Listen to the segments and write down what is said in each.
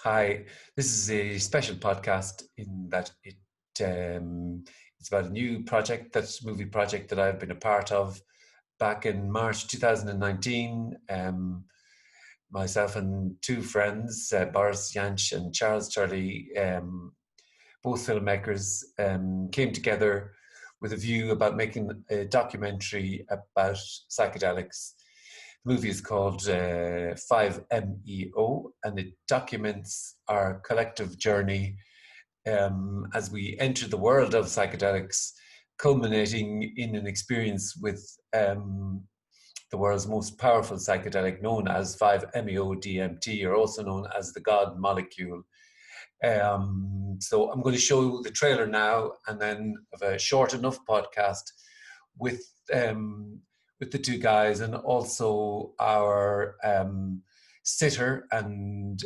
Hi, this is a special podcast in that it's about a new movie project that I've been a part of back in March 2019. Myself and two friends, Boris Jansch and Charles Charlie, both filmmakers, came together with a view about making a documentary about psychedelics. The movie is called 5MEO, and it documents our collective journey as we enter the world of psychedelics, culminating in an experience with the world's most powerful psychedelic, known as 5MEO-DMT, or also known as the God molecule. So I'm going to show the trailer now, and then have a short enough podcast with the two guys, and also our sitter and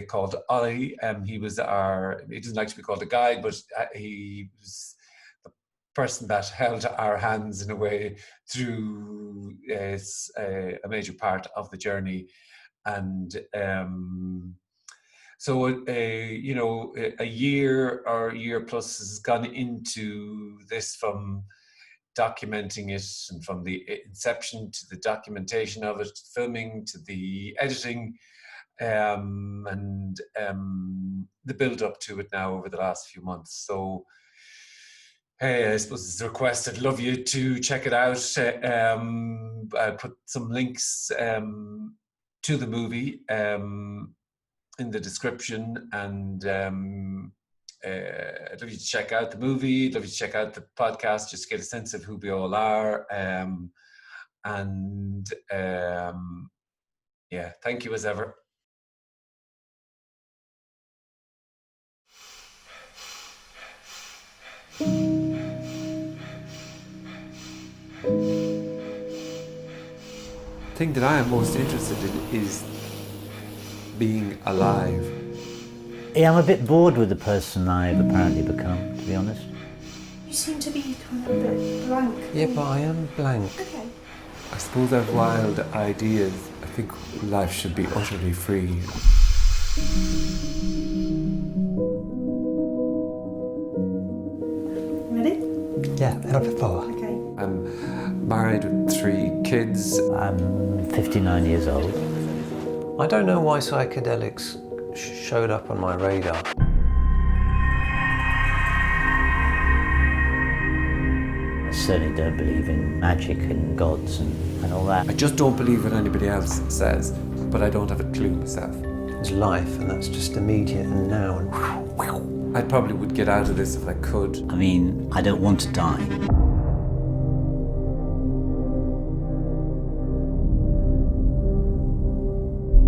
called Olli. He doesn't like to be called a guide, but he was the person that held our hands in a way through a major part of the journey. And so, a year or a year plus has gone into this, from documenting it and from the inception to the documentation of it, filming to the editing, and the build up to it now over the last few months. So, hey, I suppose it's a request. I'd love you to check it out. I'll put some links to the movie in the description, and I'd love you to check out the movie. I'd love you to check out the podcast, just to get a sense of who we all are. Thank you as ever. The thing that I am most interested in is being alive. Yeah, I'm a bit bored with the person I've apparently become, to be honest. You seem to be kind of a bit blank. Yeah, but I am blank. Okay. I suppose I have wild ideas. I think life should be utterly free. Ready? Yeah, help for. Okay. I'm married with 3 kids. I'm 59 years old. I don't know why psychedelics showed up on my radar. I certainly don't believe in magic and gods and all that. I just don't believe what anybody else says, but I don't have a clue myself. There's life, and that's just immediate and now. And I probably would get out of this if I could. I mean, I don't want to die.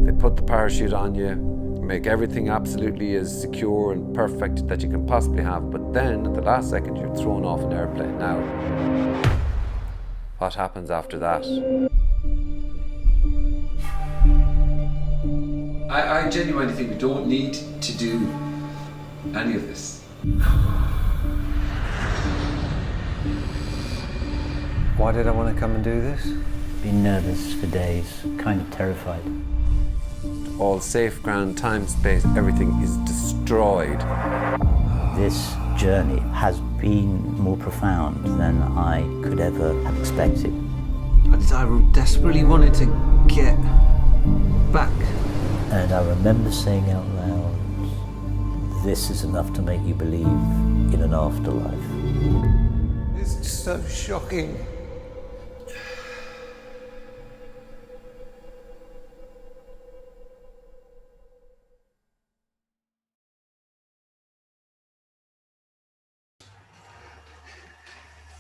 They put the parachute on you, make everything absolutely as secure and perfect that you can possibly have, but then at the last second you're thrown off an airplane. Now, what happens after that? I genuinely think we don't need to do any of this. why did I want to come and do this? Been nervous for days, kind of terrified. All safe ground, time, space, everything is destroyed. This journey has been more profound than I could ever have expected. I desperately wanted to get back. And I remember saying out loud, this is enough to make you believe in an afterlife. It's so shocking.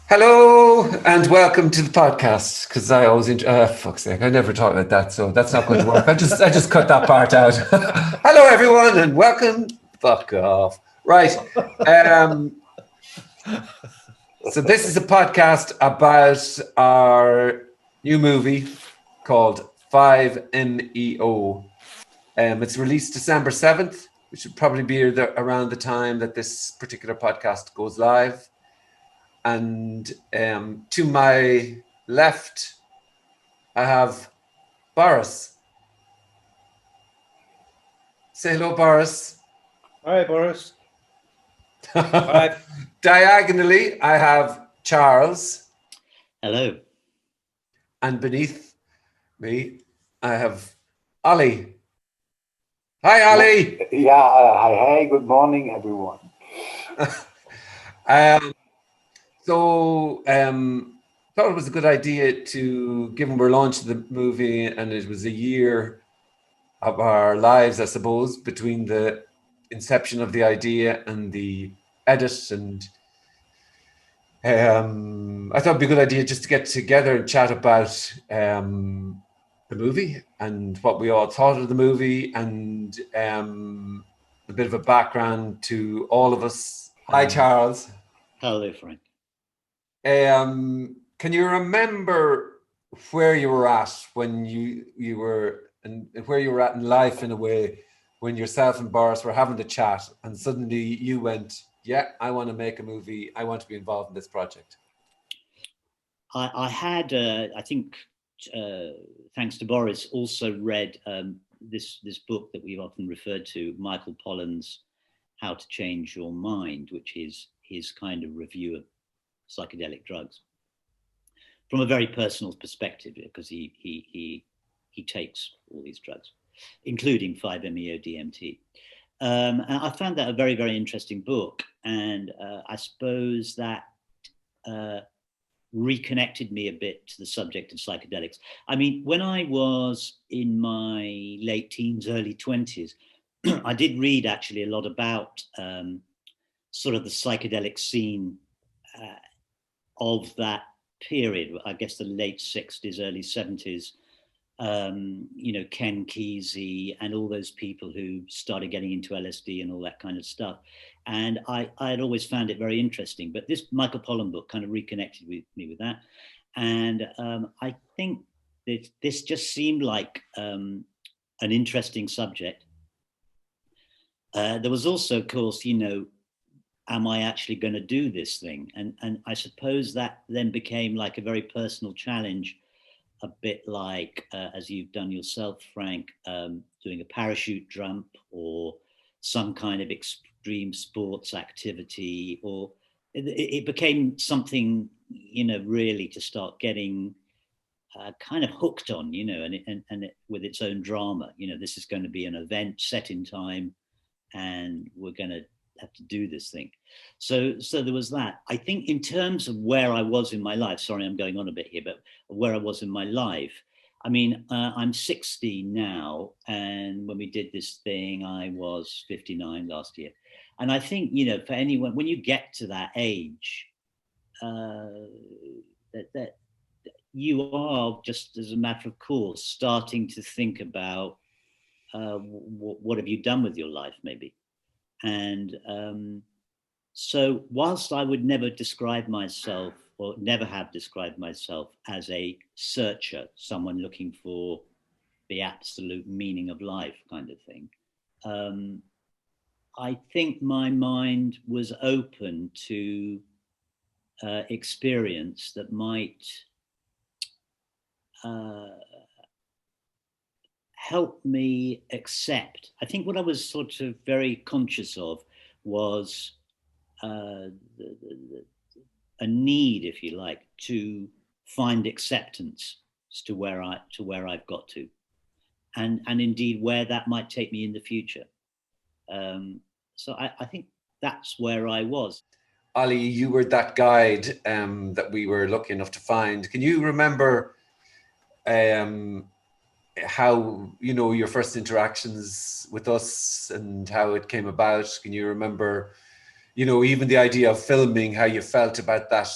Hello and welcome to the podcast. Because I always, fuck's sake, I never talk like that, so that's not going to work. I just cut that part out. Hello everyone and welcome. Fuck off. Right. So this is a podcast about our new movie called 5MEO. It's released December 7th, which would probably be around the time that this particular podcast goes live. And to my left, I have Boris. Say hello, Boris. Hi, Boris. Hi. Diagonally, I have Charles. Hello. And beneath me, I have Olli. Hi, Olli. Yeah, hi, good morning, everyone. Thought it was a good idea to, given we're launching the movie and it was a year of our lives, I suppose, between the inception of the idea and the edit, and I thought it'd be a good idea just to get together and chat about the movie and what we all thought of the movie, and a bit of a background to all of us. Hi, Charles. Hello, Frank. Can you remember where you were at when you were, and where you were at in life in a way, when yourself and Boris were having the chat and suddenly you went, yeah, I want to make a movie, I want to be involved in this project? I had, I think, thanks to Boris, also read this book that we've often referred to, Michael Pollan's How to Change Your Mind, which is his kind of review of psychedelic drugs from a very personal perspective, because he takes all these drugs, including 5-MeO-DMT. And I found that a very, very interesting book. And I suppose that reconnected me a bit to the subject of psychedelics. I mean, when I was in my late teens, early 20s, I did read actually a lot about sort of the psychedelic scene of that period, I guess the late 60s, early 70s. You know, Ken Kesey and all those people who started getting into LSD and all that kind of stuff. And I had always found it very interesting, but this Michael Pollan book kind of reconnected me with that. And I think that this just seemed like an interesting subject. There was also, of course, you know, am I actually going to do this thing? And I suppose that then became like a very personal challenge, a bit like, as you've done yourself, Frank, doing a parachute jump or some kind of extreme sports activity, or it became something, you know, really to start getting kind of hooked on, you know, and it, with its own drama. You know, this is going to be an event set in time and we're going to have to do this thing. So there was that. I think in terms of where I was in my life, sorry, I'm going on a bit here, but where I was in my life, I mean, I'm 60 now, and when we did this thing, I was 59 last year. And I think, you know, for anyone, when you get to that age, that you are, just as a matter of course, starting to think about what have you done with your life, maybe. And so whilst I would never describe myself, or never have described myself as a searcher, someone looking for the absolute meaning of life kind of thing, I think my mind was open to experience that might help me accept. I think what I was sort of very conscious of was a need, if you like, to find acceptance as to where I've got to, and indeed where that might take me in the future. So I think that's where I was. Olli, you were that guide that we were lucky enough to find. Can you remember how, you know, your first interactions with us and how it came about? Can you remember, you know, even the idea of filming, how you felt about that,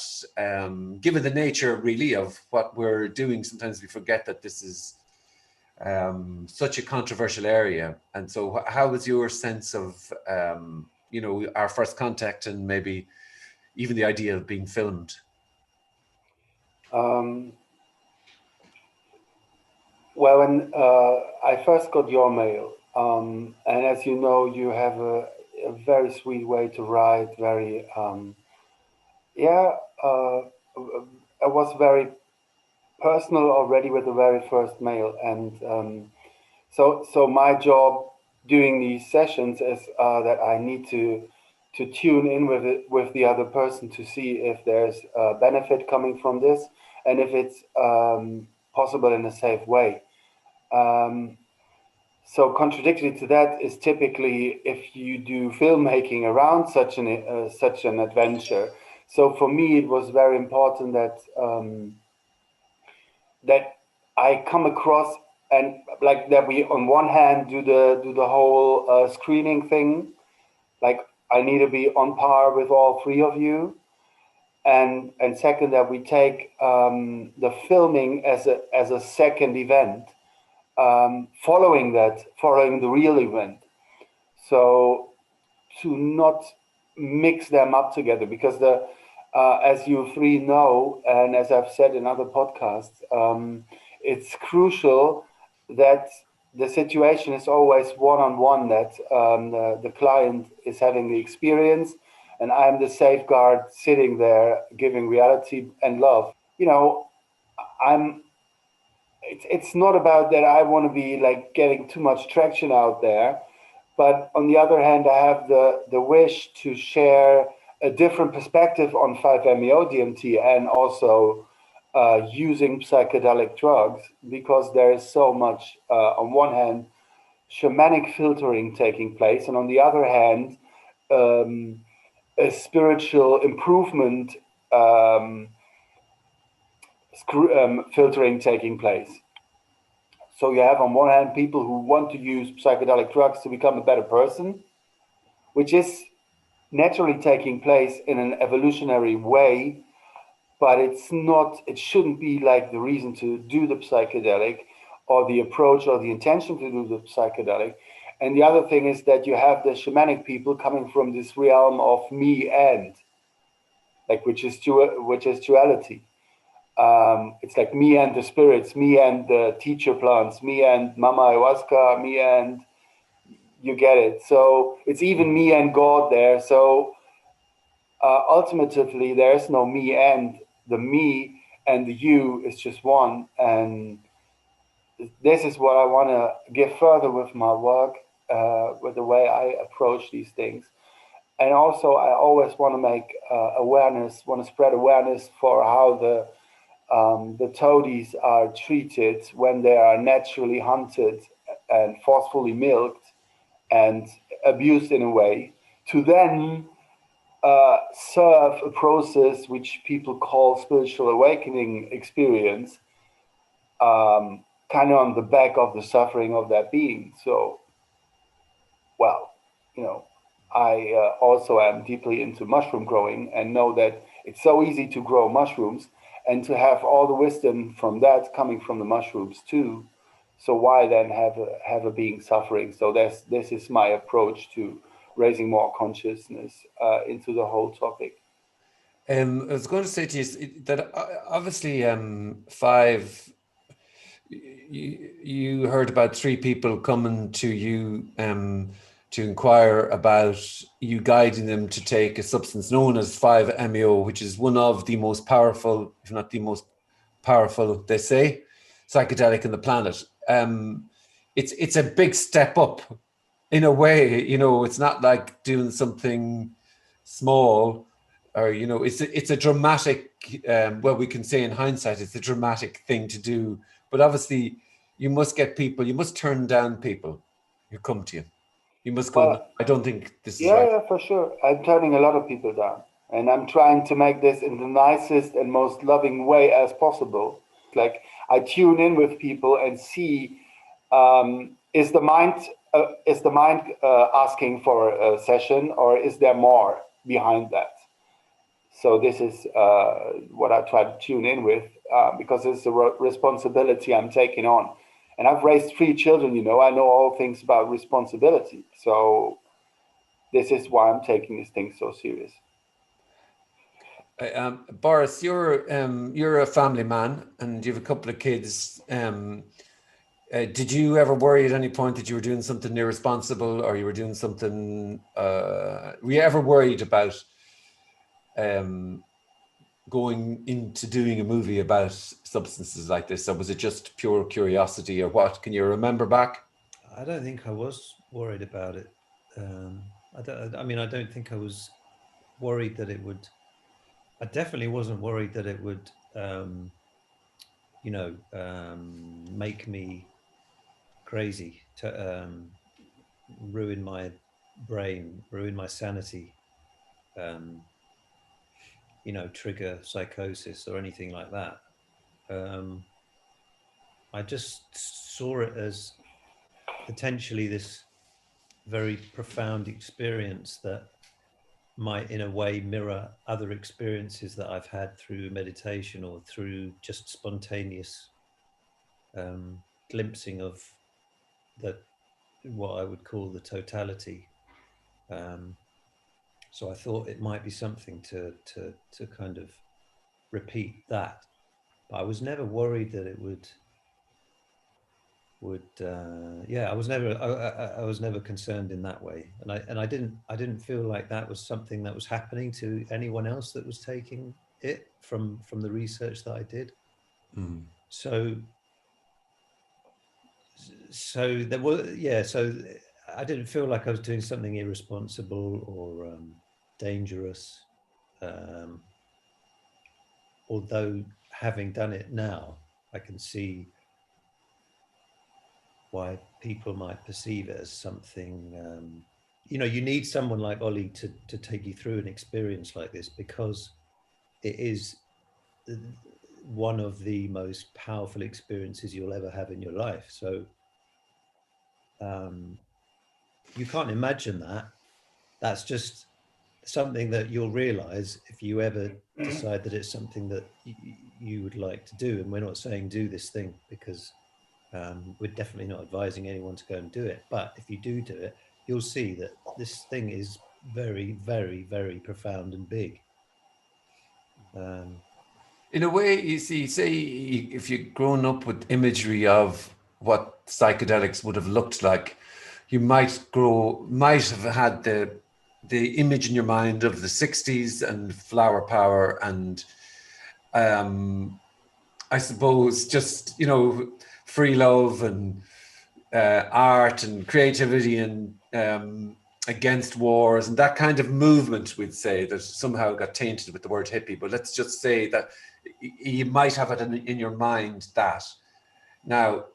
given the nature really of what we're doing? Sometimes we forget that this is such a controversial area. And so how was your sense of, you know, our first contact and maybe even the idea of being filmed? Well, when I first got your mail, and as you know, you have a very sweet way to write, very, I was very personal already with the very first mail. And so my job doing these sessions is that I need to tune in with the other person to see if there's a benefit coming from this and if it's possible in a safe way. So contradictory to that is typically if you do filmmaking around such an adventure. So for me, it was very important that that I come across and like that we on one hand do the whole screening thing, like I need to be on par with all three of you, and second that we take the filming as a second event. Following the real event. So to not mix them up together, because as you three know, and as I've said in other podcasts, it's crucial that the situation is always one-on-one, that the client is having the experience, and I'm the safeguard sitting there giving reality and love. It's not about that I want to be like getting too much traction out there, but on the other hand, I have the wish to share a different perspective on 5-MeO-DMT and also using psychedelic drugs, because there is so much, on one hand, shamanic filtering taking place, and on the other hand, a spiritual improvement filtering taking place. So you have on one hand people who want to use psychedelic drugs to become a better person, which is naturally taking place in an evolutionary way, but it shouldn't be like the reason to do the psychedelic or the approach or the intention to do the psychedelic. And the other thing is that you have the shamanic people coming from this realm of me and, like which is duality. It's like me and the spirits, me and the teacher plants, me and Mama Ayahuasca, me and you get it. So it's even me and God there. So ultimately, there is no me and the me and the you is just one. And this is what I want to give further with my work, with the way I approach these things. And also, I always want to make want to spread awareness for how the toadies are treated when they are naturally hunted and forcefully milked and abused in a way, to then serve a process which people call spiritual awakening experience, kind of on the back of the suffering of that being. So, well, I also am deeply into mushroom growing and know that it's so easy to grow mushrooms and to have all the wisdom from that coming from the mushrooms too. So why then have a being suffering? So this is my approach to raising more consciousness into the whole topic. I was going to say to you that obviously five, you heard about three people coming to you to inquire about you guiding them to take a substance known as 5-MeO, which is one of the most powerful, if not the most powerful, they say, psychedelic on the planet. It's a big step up in a way. It's not like doing something small, or it's a dramatic. Well, we can say in hindsight, it's a dramatic thing to do. But obviously, you must get people. You must turn down people who come to you. You must go, Well, I don't think this is right. Yeah, for sure. I'm turning a lot of people down. And I'm trying to make this in the nicest and most loving way as possible. Like, I tune in with people and see, is the mind asking for a session, or is there more behind that? So this is what I try to tune in with, because it's a responsibility I'm taking on. And I've raised 3 children, I know all things about responsibility. So this is why I'm taking this thing so serious. Boris, you're a family man and you have a couple of kids. Did you ever worry at any point that you were doing something irresponsible, or you were doing something? Were you ever worried about going into doing a movie about substances like this, or was it just pure curiosity, or what? Can you remember back? I don't think I was worried about it. I mean, I don't think I was worried that it would. I definitely wasn't worried that it would, make me crazy, to ruin my brain, ruin my sanity, um, trigger psychosis or anything like that. I just saw it as potentially this very profound experience that might in a way mirror other experiences that I've had through meditation or through just spontaneous glimpsing of the what I would call the totality. So I thought it might be something to kind of repeat that, but I was never worried that it would I was never I was never concerned in that way, and I didn't feel like that was something that was happening to anyone else that was taking it from the research that I did. So there was so I didn't feel like I was doing something irresponsible or dangerous, although having done it now, I can see why people might perceive it as something. You need someone like Olli to take you through an experience like this, because it is one of the most powerful experiences you'll ever have in your life. So you can't imagine that. That's just something that you'll realize if you ever decide that it's something that you would like to do. And we're not saying do this thing, because we're definitely not advising anyone to go and do it. But if you do it, you'll see that this thing is very, very, very profound and big. In a way, you see, say if you've grown up with imagery of what psychedelics would have looked like, you might have had the image in your mind of the 60s and flower power and I suppose just, free love and art and creativity and against wars and that kind of movement, we'd say, that somehow got tainted with the word hippie. But let's just say that you might have it in your mind that. Now,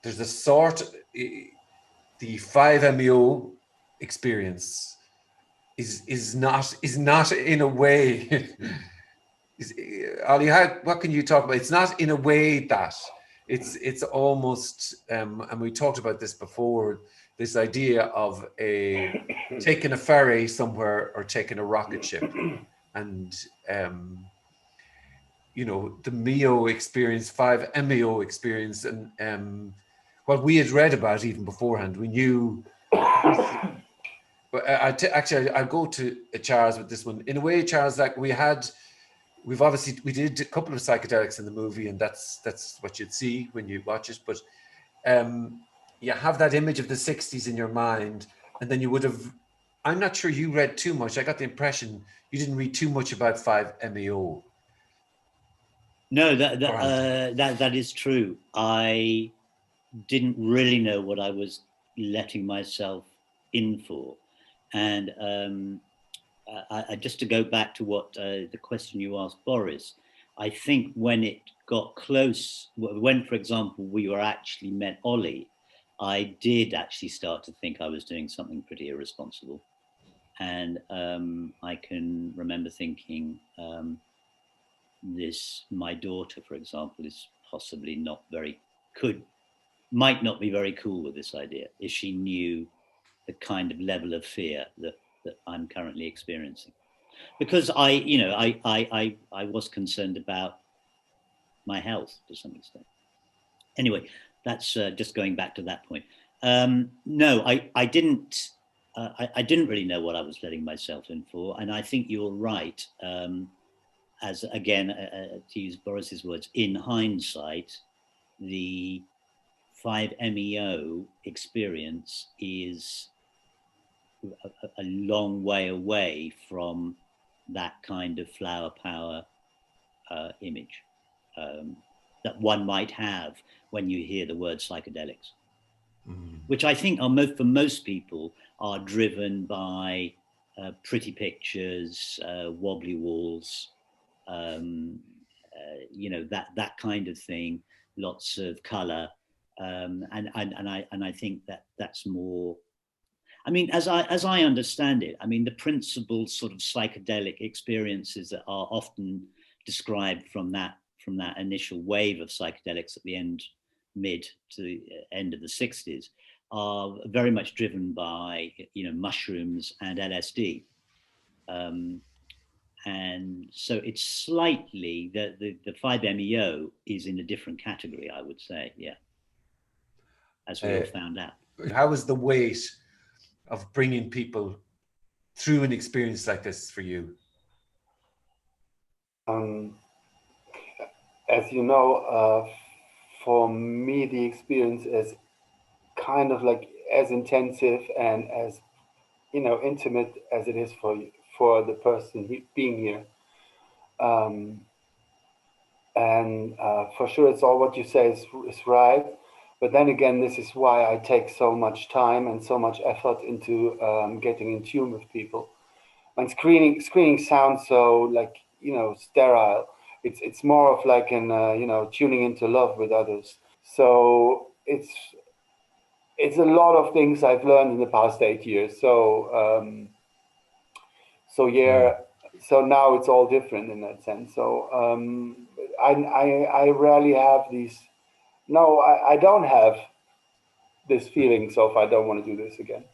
there's a sort, the 5-MeO experience is not in a way, Olli, what can you talk about? It's not in a way that, it's almost, and we talked about this before, this idea of taking a ferry somewhere or taking a rocket ship, and the MEO experience, 5-MeO experience, and what we had read about even beforehand, we knew. But I'll go to Charles with this one. In a way, Charles, like we did a couple of psychedelics in the movie, and that's what you'd see when you watch it. But you have that image of the 60s in your mind, and then you would have, I'm not sure you read too much. I got the impression you didn't read too much about 5-MeO. No, that is true. I didn't really know what I was letting myself in for. And just to go back to what the question you asked Boris, I think when it got close, when, for example, we were actually met Olli, I did actually start to think I was doing something pretty irresponsible. And I can remember thinking, my daughter, for example, is possibly might not be very cool with this idea if she knew the kind of level of fear that I'm currently experiencing, because I was concerned about my health to some extent. Anyway, that's just going back to that point. No, I didn't. I didn't really know what I was letting myself in for, and I think you're right. As again, to use Boris's words, in hindsight, the 5-MeO experience is a long way away from that kind of flower power image that one might have when you hear the word psychedelics. which I think are for most people are driven by pretty pictures, wobbly walls, that kind of thing, lots of color, and I think that's more. I mean, as I understand it, I mean, the principal sort of psychedelic experiences that are often described from that initial wave of psychedelics at the mid to the end of the 60s are very much driven by, mushrooms and LSD. And so it's slightly, the 5-MeO is in a different category, I would say, yeah, as we all found out. How was the weight of bringing people through an experience like this for you? As you know, for me, the experience is kind of like as intensive and as, intimate as it is for the person being here. And for sure, it's all what you say is right. But then again, this is why I take so much time and so much effort into getting in tune with people. And screening sounds so like, sterile. It's more of like an tuning into love with others. So it's a lot of things I've learned in the past 8 years. So so now it's all different in that sense. So I rarely have these. No, I don't have this feeling. So if I don't want to do this again,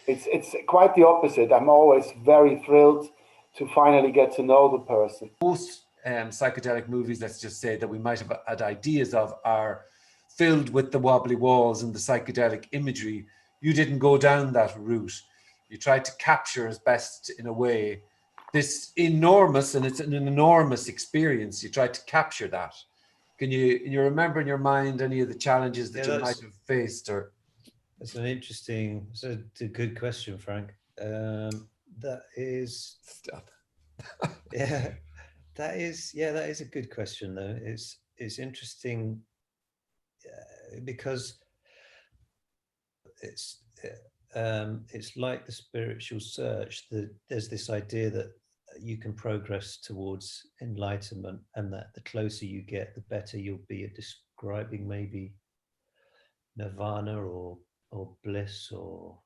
it's quite the opposite. I'm always very thrilled to finally get to know the person. Most psychedelic movies, let's just say, that we might have had ideas of are filled with the wobbly walls and the psychedelic imagery. You didn't go down that route. You tried to capture as best in a way this enormous, and it's an enormous experience. You tried to capture that. Can you remember in your mind any of the challenges that you might have faced? Or that's it's a good question, Frank. That is stop. that is a good question though. It's interesting because it's like the spiritual search. There's this idea that you can progress towards enlightenment, and that the closer you get, the better you'll be at describing maybe nirvana or bliss, or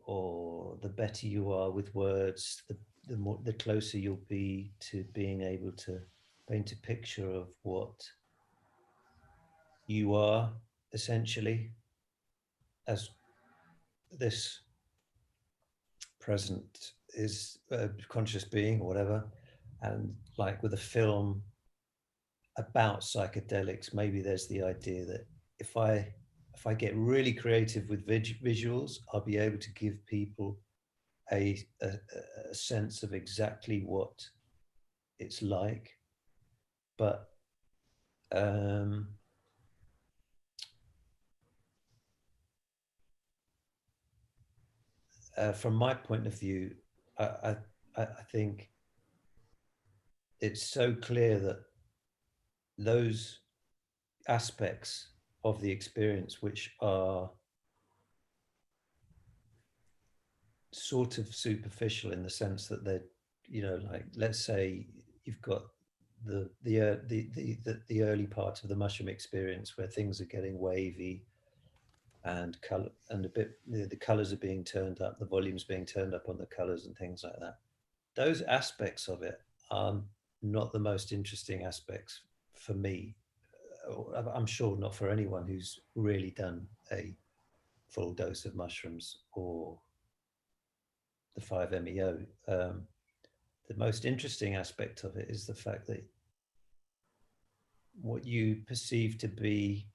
or the better you are with words, the closer you'll be to being able to paint a picture of what you are essentially as this present is a conscious being or whatever. And like with a film about psychedelics, maybe there's the idea that if I get really creative with visuals, I'll be able to give people a sense of exactly what it's like. But from my point of view, I think it's so clear that those aspects of the experience which are sort of superficial in the sense that they're, like, let's say you've got the early part of the mushroom experience where things are getting wavy and color, and a bit the colors are being turned up, the volume's being turned up on the colors and things like that. Those aspects of it are not the most interesting aspects for me. I'm sure not for anyone who's really done a full dose of mushrooms or the 5-MeO. The most interesting aspect of it is the fact that what you perceive to be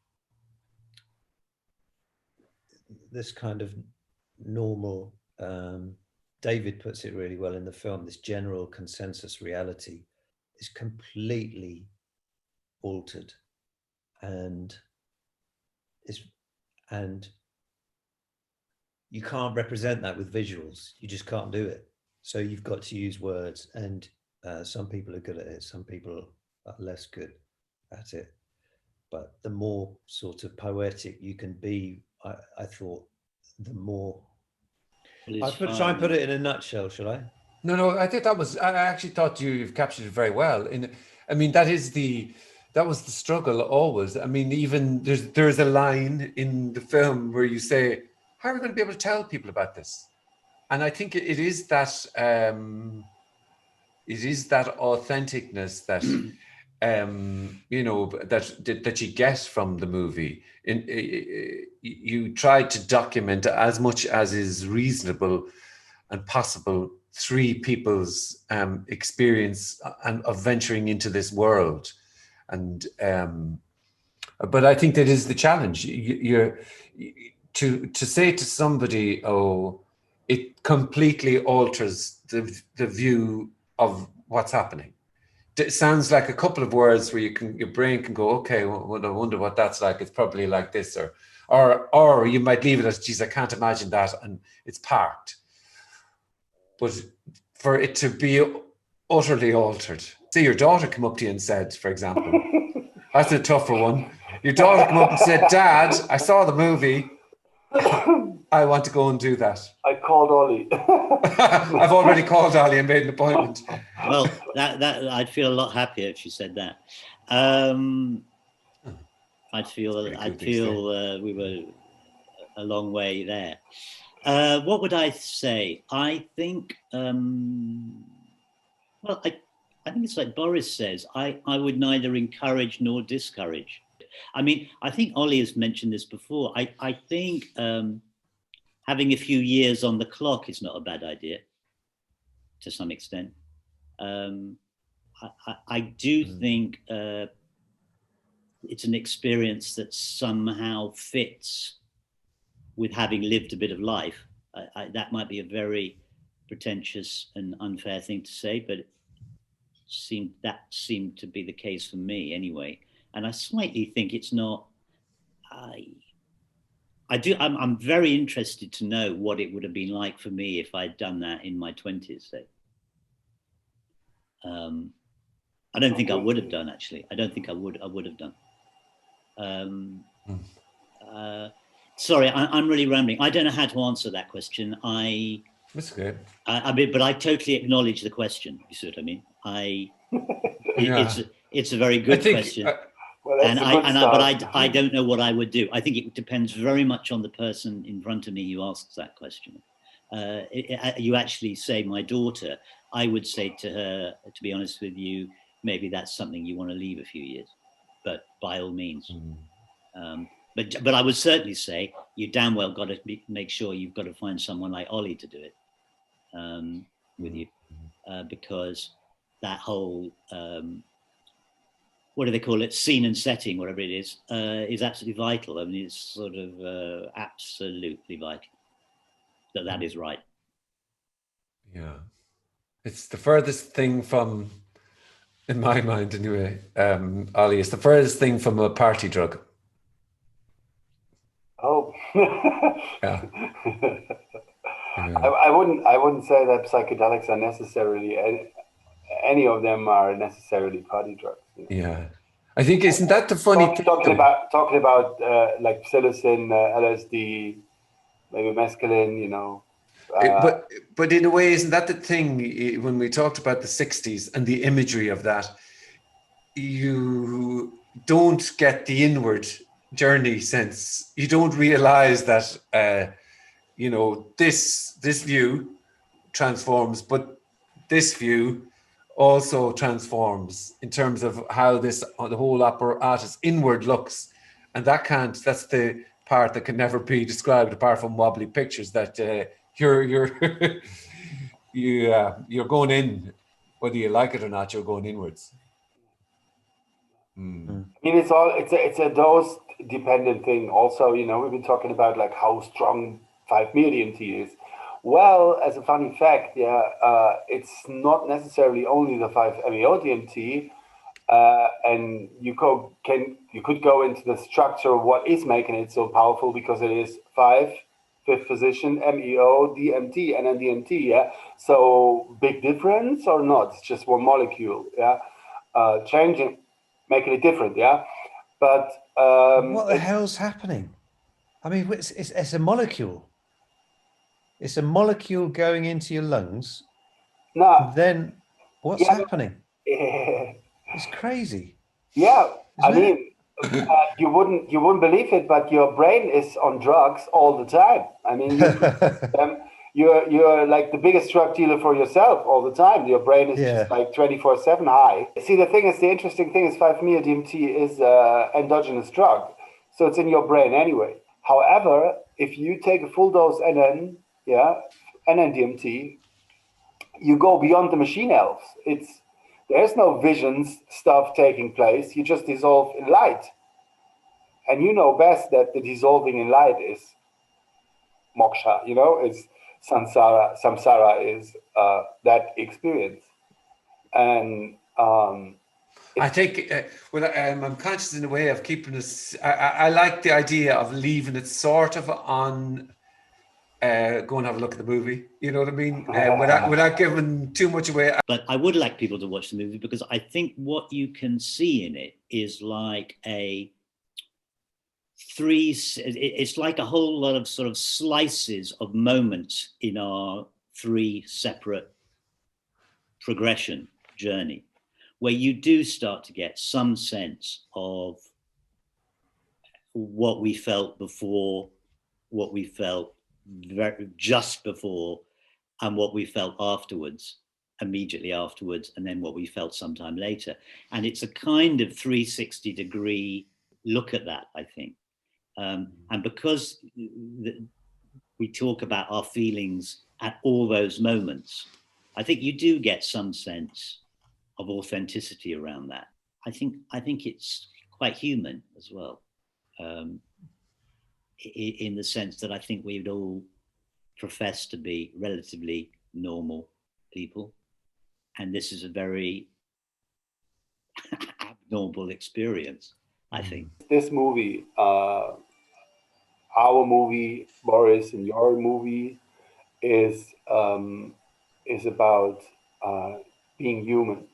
this kind of normal, David puts it really well in the film, this general consensus reality is completely altered, and you can't represent that with visuals. You just can't do it. So you've got to use words, and some people are good at it, some people are less good at it. but the more sort of poetic you can be, I thought, the more. I'll try and put it in a nutshell, shall I? No, I think I actually thought you've captured it very well. I mean, that was the struggle always. I mean, even there's a line in the film where you say, how are we going to be able to tell people about this? And I think it is that authenticness that that you get from the movie. You try to document as much as is reasonable and possible three people's experience of venturing into this world. And but I think that is the challenge. You're to say to somebody, oh, it completely alters the view of what's happening. It sounds like a couple of words where your brain can go, okay, well, I wonder what that's like. It's probably like this, or you might leave it as, geez, I can't imagine that, and it's parked. But for it to be utterly altered, say your daughter come up to you and said, for example, that's a tougher one. Your daughter come up and said, Dad, I saw the movie. I want to go and do that. I called Olli. I've already called Olli and made an appointment. Well, that I'd feel a lot happier if she said that. I'd feel we were a long way there. What would I say? I think, I think it's like Boris says, I would neither encourage nor discourage. I mean, I think Olli has mentioned this before. I think having a few years on the clock is not a bad idea to some extent. I do think it's an experience that somehow fits with having lived a bit of life. That might be a very pretentious and unfair thing to say, but that seemed to be the case for me anyway. And I slightly think it's not. I'm very interested to know what it would have been like for me if I'd done that in my 20s, say. I don't think I would have done, actually. I don't think I would have done. Sorry, I'm really rambling. I don't know how to answer that question. That's good. But I totally acknowledge the question. You see what I mean? It's a very good question. I don't know what I would do. I think it depends very much on the person in front of me who asks that question. You actually say my daughter. I would say to her, to be honest with you, maybe that's something you want to leave a few years, but by all means. But I would certainly say you damn well got to make sure you've got to find someone like Olli to do it with you, because that whole what do they call it? Scene and setting, whatever it is absolutely vital. I mean, it's sort of absolutely vital that is right. Yeah, it's the furthest thing from, in my mind anyway, Olli, it's the furthest thing from a party drug. Oh. Yeah. I wouldn't say that psychedelics are necessarily any of them are necessarily party drugs. Yeah, I think isn't that the funny thing? Talking about like psilocin, LSD, maybe mescaline, you know. But in a way, isn't that the thing? When we talked about the 60s and the imagery of that, you don't get the inward journey sense. You don't realize that this view transforms, but this view also transforms in terms of how the whole apparatus inward looks, and that's the part that can never be described apart from wobbly pictures. That you're going in, whether you like it or not. You're going inwards. I mean, it's a dose dependent thing. Also, you know, we've been talking about like how strong 5-MeO-DMT is. Well, as a funny fact, it's not necessarily only the 5-MeO-DMT, and you could go into the structure of what is making it so powerful, because it is 5, fifth position, MEO, DMT, and then DMT. Yeah, so big difference or not? It's just one molecule. Yeah, changing, making it different. Yeah, But What the hell's happening? I mean, it's a molecule. It's a molecule going into your lungs. no, Then what's yeah, happening? It's crazy. yeah. I Isn't it? mean, you wouldn't believe it, but your brain is on drugs all the time. I mean, you're like the biggest drug dealer for yourself all the time. Your brain is just like 24/7 high. See, the interesting thing is 5-MeO-DMT is endogenous drug, so it's in your brain anyway. However, if you take a full dose NN-DMT, you go beyond the machine elves. There's no visions stuff taking place. You just dissolve in light. And you know best that the dissolving in light is moksha, it's samsara. Samsara is that experience. And I think, I'm conscious in a way of keeping us, I like the idea of leaving it sort of on, go and have a look at the movie, you know what I mean? Without giving too much away. But I would like people to watch the movie, because I think what you can see in it is like it's like a whole lot of sort of slices of moments in our three separate progression journey, where you do start to get some sense of what we felt before, what we felt just before, and what we felt afterwards, immediately afterwards, and then what we felt sometime later. And it's a kind of 360-degree look at that, I think. And because we talk about our feelings at all those moments, I think you do get some sense of authenticity around that. I think it's quite human as well, in the sense that I think we'd all profess to be relatively normal people, and this is a very abnormal experience, I think. This movie, our movie, Boris, and your movie, is about being human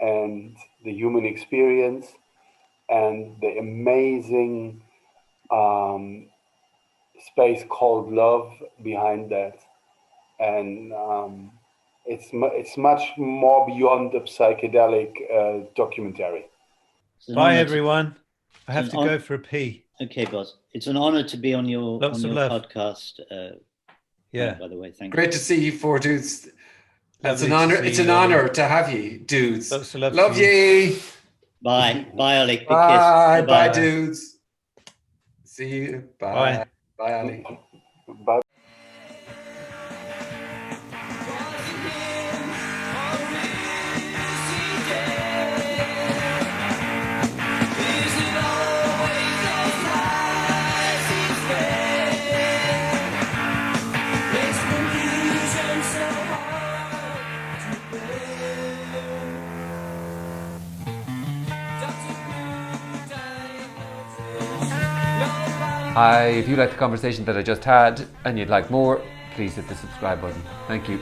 and the human experience and the amazing space called love behind that. And it's much more beyond the psychedelic documentary. Bye, everyone. I have to go for a pee. Okay, boss. It's an honor to be on your podcast. By the way, thank you. Great to see you four dudes. It's an honor. It's an honor to have you, dudes. Lots of love. Love ye. Bye, Olli. Bye, bye, dudes. See you. Bye, bye, Olli. Bye. If you like the conversation that I just had and you'd like more, please hit the subscribe button. Thank you.